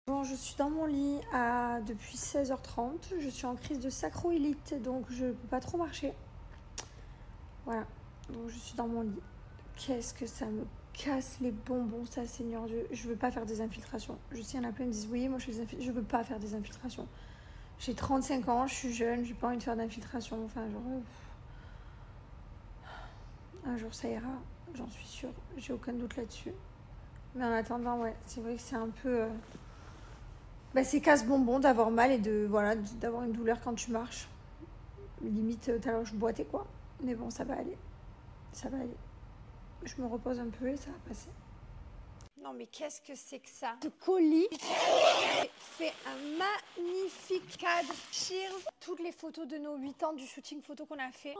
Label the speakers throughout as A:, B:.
A: Bon, je suis dans mon lit depuis 16h30. Je suis en crise de sacro-élite, donc je ne peux pas trop marcher. Voilà, donc je suis dans mon lit. Qu'est-ce que ça me casse les bonbons, ça, Seigneur Dieu. Je veux pas faire des infiltrations. Je sais, il y en a plein qui me disent, oui, moi je fais des infiltrations. Je veux pas faire des infiltrations. J'ai 35 ans, je suis jeune, j'ai pas envie de faire d'infiltration. Enfin, genre... un jour ça ira, j'en suis sûre. J'ai aucun doute là-dessus. Mais en attendant, ouais, c'est vrai que c'est un peu... c'est casse-bonbon d'avoir mal et d'avoir une douleur quand tu marches. Limite, tout à l'heure, je boitais, quoi. Mais bon, ça va aller. Ça va aller. Je me repose un peu et ça va passer. Non, mais qu'est-ce que c'est que ça? Ce colis fait un magnifique cadre. Cheers. Toutes les photos de nos 8 ans du shooting photo qu'on a fait,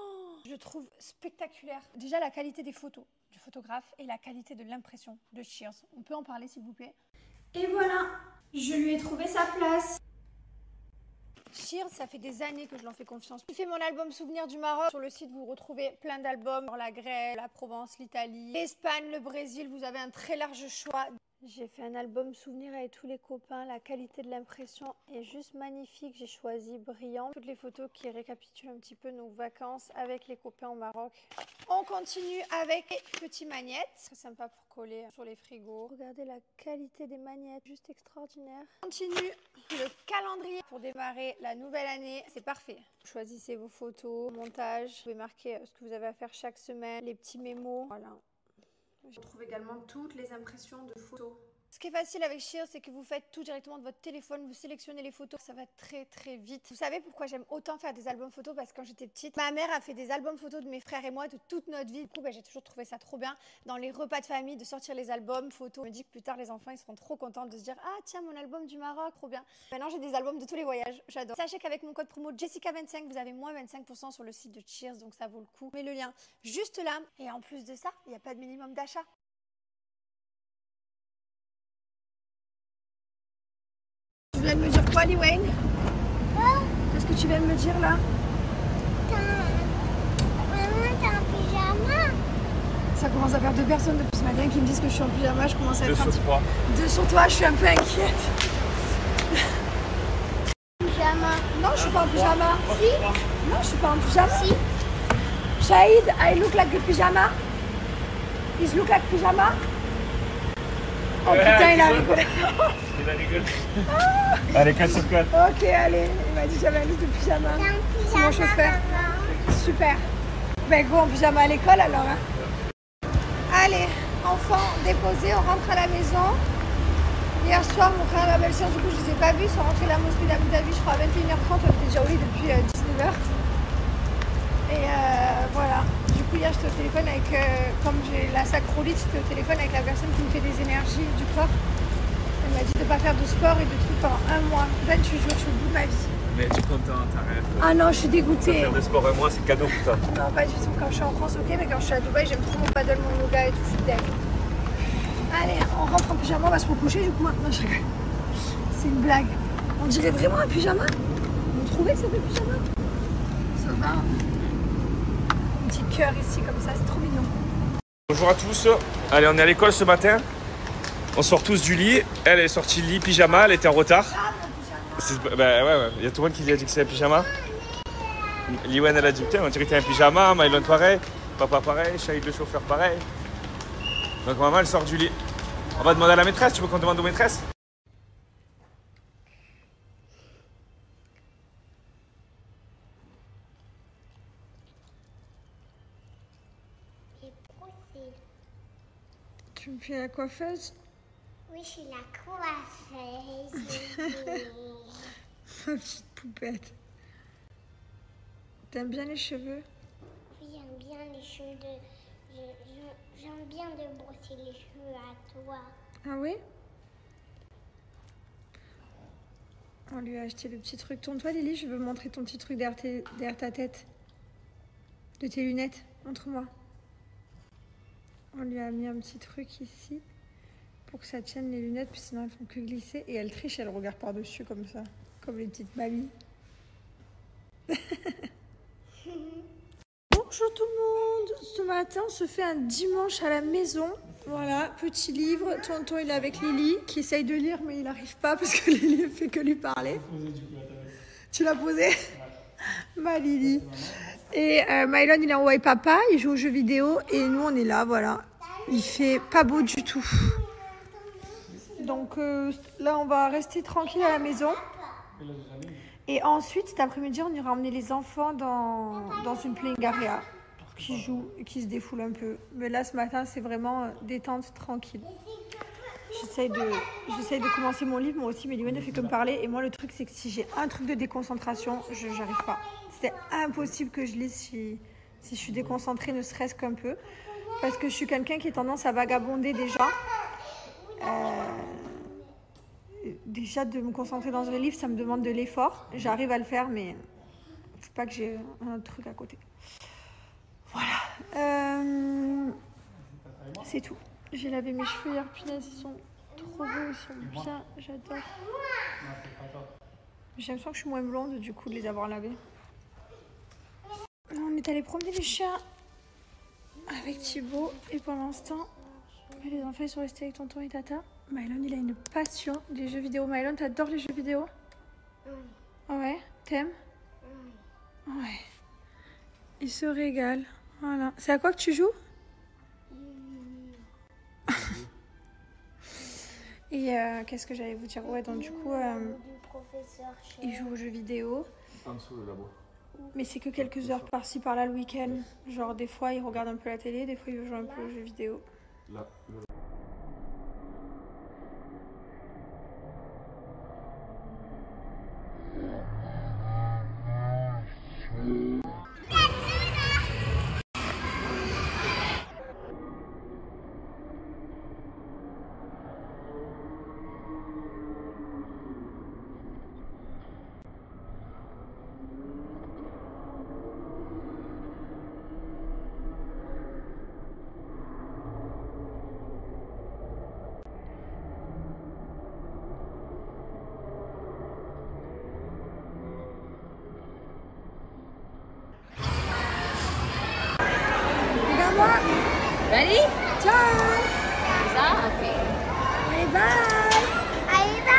A: je trouve spectaculaire. Déjà, la qualité des photos du photographe et la qualité de l'impression de Cheers. On peut en parler, s'il vous plaît? Et voilà, je lui ai trouvé sa place. Cheers, ça fait des années que je leur fais confiance. J'ai fait mon album Souvenirs du Maroc. Sur le site, vous retrouvez plein d'albums. La Grèce, la Provence, l'Italie, l'Espagne, le Brésil. Vous avez un très large choix. J'ai fait un album Souvenirs avec tous les copains. La qualité de l'impression est juste magnifique. J'ai choisi Brillant. Toutes les photos qui récapitulent un petit peu nos vacances avec les copains au Maroc. On continue avec les petits magnettes. Très sympa pour coller sur les frigos. Regardez la qualité des magnettes, juste extraordinaire. On continue le calendrier pour démarrer la nouvelle année. C'est parfait. Choisissez vos photos, montage. Vous pouvez marquer ce que vous avez à faire chaque semaine, les petits mémos. Voilà. Je trouve également toutes les impressions de photos. Ce qui est facile avec Cheers, c'est que vous faites tout directement de votre téléphone, vous sélectionnez les photos, ça va très très vite. Vous savez pourquoi j'aime autant faire des albums photos? Parce que quand j'étais petite, ma mère a fait des albums photos de mes frères et moi de toute notre vie. Du coup, j'ai toujours trouvé ça trop bien dans les repas de famille de sortir les albums photos. Je me dis que plus tard, les enfants ils seront trop contents de se dire, ah tiens, mon album du Maroc, trop bien. Maintenant, j'ai des albums de tous les voyages, j'adore. Sachez qu'avec mon code promo Jessica25, vous avez moins 25% sur le site de Cheers, donc ça vaut le coup. Je mets le lien juste là. Et en plus de ça, il n'y a pas de minimum d'achat. Tu viens de me dire quoi, Liwayne? Qu'est-ce que tu viens de me dire là?
B: Maman, t'es en pyjama?
A: Ça commence à faire 2 personnes depuis ce matin qui me disent que je suis en pyjama. Je commence à être
C: 2 sur 3.
A: 2 sur toi, je suis un peu inquiète.
B: Pyjama.
A: Non, je suis pas en pyjama.
B: Si?
A: Non, je suis pas en pyjama.
B: Si?
A: Shahid, I look like a pyjama. Is look like pyjama? Oh putain, il a rigolé.
C: Il a rigolé. Allez, 4 sur 4.
A: Ok, allez, il m'a dit que j'avais un look de pyjama.
B: T'es en pyjama,
A: C'est mon chauffeur.
B: maman?
A: Super. Ben go en pyjama à l'école alors. Hein. Allez, enfants déposés, on rentre à la maison. Hier soir, mon frère et ma belle-sœur, du coup, je les ai pas vus. Ils sont rentrés de la mosquée d'Abu Dhabi, je crois, à 21h30. On était déjà au lit depuis 19h. Et voilà. Du coup, hier, j'étais au téléphone avec, comme j'ai la sacrolite, j'étais au téléphone avec la personne qui me fait des énergies du corps. Elle m'a dit de ne pas faire de sport et de trucs pendant 1 mois. 28 jours, je suis au bout de ma vie.
C: Mais tu es content, t'arrêtes.
A: Ah non, je suis dégoûtée.
C: Faire de sport un mois, c'est cadeau pour toi.
A: Non, pas du tout. Quand je suis en France, ok, mais quand je suis à Dubaï, j'aime trop mon paddle, mon yoga et tout. Je suis dingue. Allez, on rentre en pyjama, on va se recoucher du coup maintenant. Je rigole. C'est une blague. On dirait vraiment un pyjama? Vous trouvez que ça fait pyjama? Ça va. Un petit cœur ici comme ça, c'est trop mignon.
C: Bonjour à tous. Allez, on est à l'école ce matin. On sort tous du lit. Elle est sortie du lit pyjama, elle était en retard.
A: Ah, mon pyjama.
C: Bah ouais. Il y a tout le monde qui lui a dit que c'est un pyjama. Liwen, elle a dit putain, on dirait que t'es un pyjama. Maïlon pareil. Papa pareil. Shahid le chauffeur pareil. Donc maman, elle sort du lit. On va demander à la maîtresse. Tu veux qu'on demande aux maîtresses?
B: J'ai brossé.
A: Tu me fais la coiffeuse?
B: Oui, je suis la coiffeuse.
A: Ma petite poupette. T'aimes bien les cheveux?
B: Oui, j'aime bien les cheveux j'aime bien de brosser les cheveux à toi.
A: Ah oui? On lui a acheté le petit truc. Tourne-toi, Lily, je veux montrer ton petit truc derrière ta tête. De tes lunettes. Montre-moi. On lui a mis un petit truc ici pour que ça tienne les lunettes, puis sinon elles font que glisser. Et elle triche, elle regarde par-dessus comme ça. Comme les petites mamies. Bonjour tout le monde. Ce matin, on se fait un dimanche à la maison. Voilà, petit livre. Tonton, il est avec Lily, qui essaye de lire, mais il n'arrive pas parce que Lily ne fait que lui parler. Tu l'as posé? Ma Lily. Et Mylon, il est en ouais papa, il joue aux jeux vidéo. Et nous, on est là, voilà. Il fait pas beau du tout. Donc là, on va rester tranquille à la maison. Et ensuite, cet après-midi, on ira emmener les enfants dans une playing area pour qu'ils jouent et qu'ils se défoulent un peu. Mais là, ce matin, c'est vraiment détente, tranquille. J'essaye de commencer mon livre, moi aussi, mais Liwen ne fait que me parler. Et moi, le truc, c'est que si j'ai un truc de déconcentration, je n'arrive pas. C'est impossible que je lise si je suis déconcentrée, ne serait-ce qu'un peu. Parce que je suis quelqu'un qui a tendance à vagabonder déjà. Déjà, de me concentrer dans un livre, ça me demande de l'effort. J'arrive à le faire, mais il ne faut pas que j'ai un autre truc à côté. Voilà. C'est tout. J'ai lavé mes cheveux hier, punaise, ils sont trop beaux, ils sont bien, j'adore. J'ai l'impression que je suis moins blonde du coup de les avoir lavés. On est allé promener les chiens avec Thibaut et pendant ce temps, les enfants ils sont restés avec tonton et tata. Mylon il a une passion des jeux vidéo. Mylon, t'adores les jeux vidéo? Ouais, t'aimes? Ouais. Il se régale. Voilà. C'est à quoi que tu joues? Et qu'est-ce que j'allais vous dire? Ouais, donc du coup, il joue aux jeux vidéo. En dessous le labo. Mais c'est que quelques heures par-ci par-là le week-end. Genre des fois il regarde un peu la télé, des fois il joue un peu aux jeux vidéo. Là.
D: Ready?
A: Ciao!
D: Ça? Ok.
A: Bye bye!
B: Allez, bye!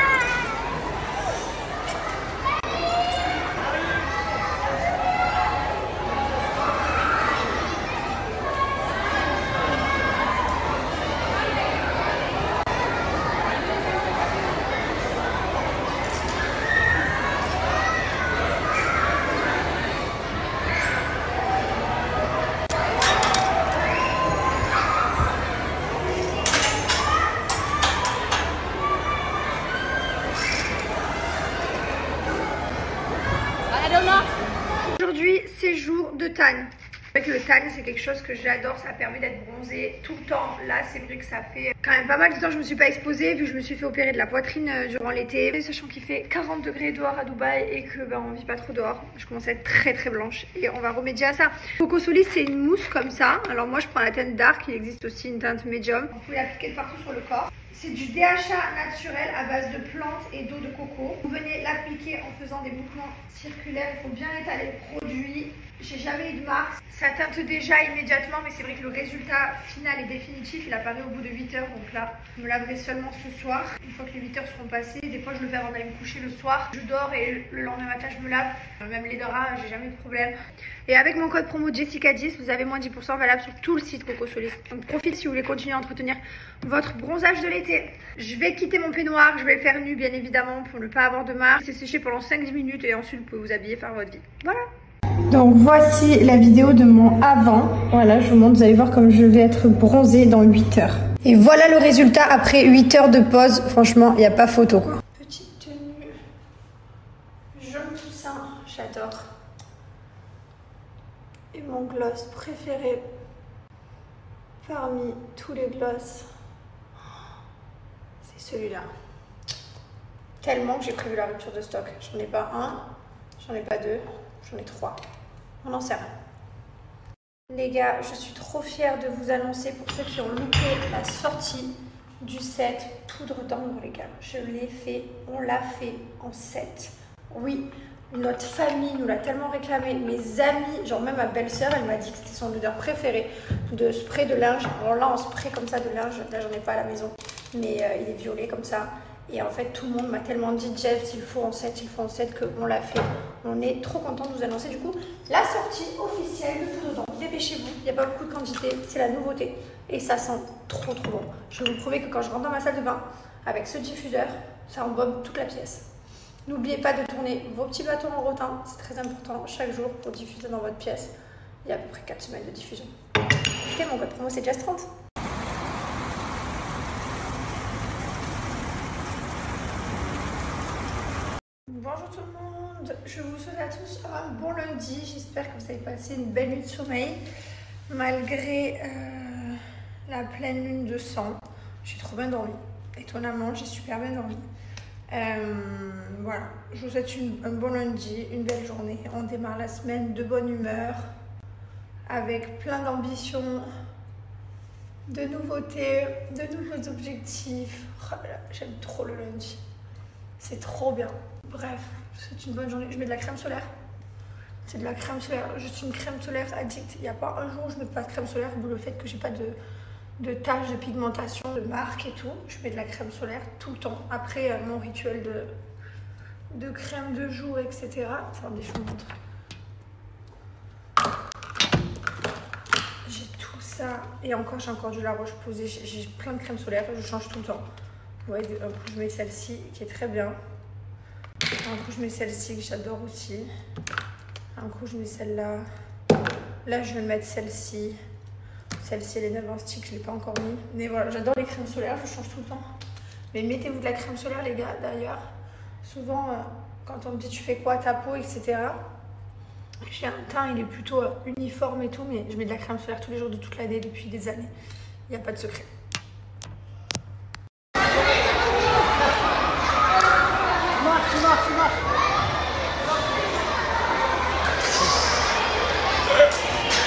A: Aujourd'hui, c'est jour de tan. C'est vrai que le tan, c'est quelque chose que j'adore, ça permet d'être bronzée tout le temps. Là, c'est vrai que ça fait quand même pas mal de temps que je me suis pas exposée, vu que je me suis fait opérer de la poitrine durant l'été. Sachant qu'il fait 40 degrés dehors à Dubaï et que on vit pas trop dehors. Je commence à être très très blanche et on va remédier à ça. Coco Solis, c'est une mousse comme ça. Alors moi, je prends la teinte dark, il existe aussi une teinte médium. Vous pouvez l'appliquer partout sur le corps. C'est du DHA naturel à base de plantes et d'eau de coco. Vous venez l'appliquer en faisant des mouvements circulaires. Il faut bien étaler le produit. J'ai jamais eu de marque. Ça teinte déjà immédiatement, mais c'est vrai que le résultat final et définitif, il apparaît au bout de 8 heures. Donc là, je me laverai seulement ce soir. Une fois que les 8 heures seront passées, des fois je le fais avant d'aller me coucher le soir. Je dors et le lendemain matin, je me lave. Même les draps, j'ai jamais eu de problème. Et avec mon code promo Jessica10, vous avez moins 10% valable sur tout le site Coco Solis. Donc profitez si vous voulez continuer à entretenir votre bronzage de l'été. Je vais quitter mon peignoir, je vais le faire nu bien évidemment pour ne pas avoir de marque. C'est séché pendant 5-10 minutes et ensuite vous pouvez vous habiller, faire votre vie. Voilà. Donc voici la vidéo de mon avant. Voilà, je vous montre, vous allez voir comme je vais être bronzée dans 8 heures. Et voilà le résultat après 8 heures de pause. Franchement, il n'y a pas photo quoi. Petite tenue jaune poussin, j'adore. Et mon gloss préféré parmi tous les gloss, c'est celui-là. Tellement que j'ai prévu la rupture de stock. J'en ai pas un, j'en ai pas deux, j'en ai 3. On en sait rien. Les gars, je suis trop fière de vous annoncer pour ceux qui ont loupé la sortie du set poudre d'ombre les gars. Je l'ai fait, on l'a fait en 7. Oui, Notre famille nous l'a tellement réclamé. Mes amis, genre même ma belle-sœur, elle m'a dit que c'était son odeur préférée de spray de linge. Alors là, en spray comme ça de linge, là j'en ai pas à la maison, mais il est violet comme ça. Et en fait, tout le monde m'a tellement dit, Jeff, il faut en 7, qu'on l'a fait. On est trop contents de vous annoncer du coup la sortie officielle de Tout Dedans. Dépêchez-vous, il n'y a pas beaucoup de quantité, c'est la nouveauté. Et ça sent trop bon. Je vais vous prouver que quand je rentre dans ma salle de bain, avec ce diffuseur, ça embaume toute la pièce. N'oubliez pas de tourner vos petits bâtons en rotin, c'est très important chaque jour pour diffuser dans votre pièce. Il y a à peu près 4 semaines de diffusion. Écoutez, mon code promo c'est Jazz30. Bonjour tout le monde, je vous souhaite à tous un bon lundi. J'espère que vous avez passé une belle nuit de sommeil malgré la pleine lune de sang. J'ai trop bien dormi, étonnamment j'ai super bien dormi. Voilà, je vous souhaite un bon lundi, une belle journée. On démarre la semaine de bonne humeur, avec plein d'ambitions, de nouveautés, de nouveaux objectifs. Oh là là, j'aime trop le lundi, c'est trop bien. Bref, c'est une bonne journée. Je mets de la crème solaire. C'est de la crème solaire. Je suis une crème solaire addict. Il n'y a pas un jour où je ne mets pas de crème solaire, d'où le fait que j'ai pas de taches de pigmentation, de marque et tout. Je mets de la crème solaire tout le temps. Après mon rituel de crème de jour, etc. Attendez, je vous montre. J'ai tout ça. Et encore, j'ai encore du La Roche-Posay. J'ai plein de crèmes solaires. Je change tout le temps. Ouais, un coup, je mets celle-ci qui est très bien. Un coup, je mets celle-ci que j'adore aussi. Un coup, je mets celle-là. Là, je vais mettre celle-ci. Celle-ci, elle est neuve en stick, je ne l'ai pas encore mis. Mais voilà, j'adore les crèmes solaires, je change tout le temps. Mais mettez-vous de la crème solaire, les gars, d'ailleurs. Souvent, quand on me dit tu fais quoi à ta peau, etc. J'ai un teint, il est plutôt uniforme et tout, mais je mets de la crème solaire tous les jours de toute l'année, depuis des années. Il n'y a pas de secret.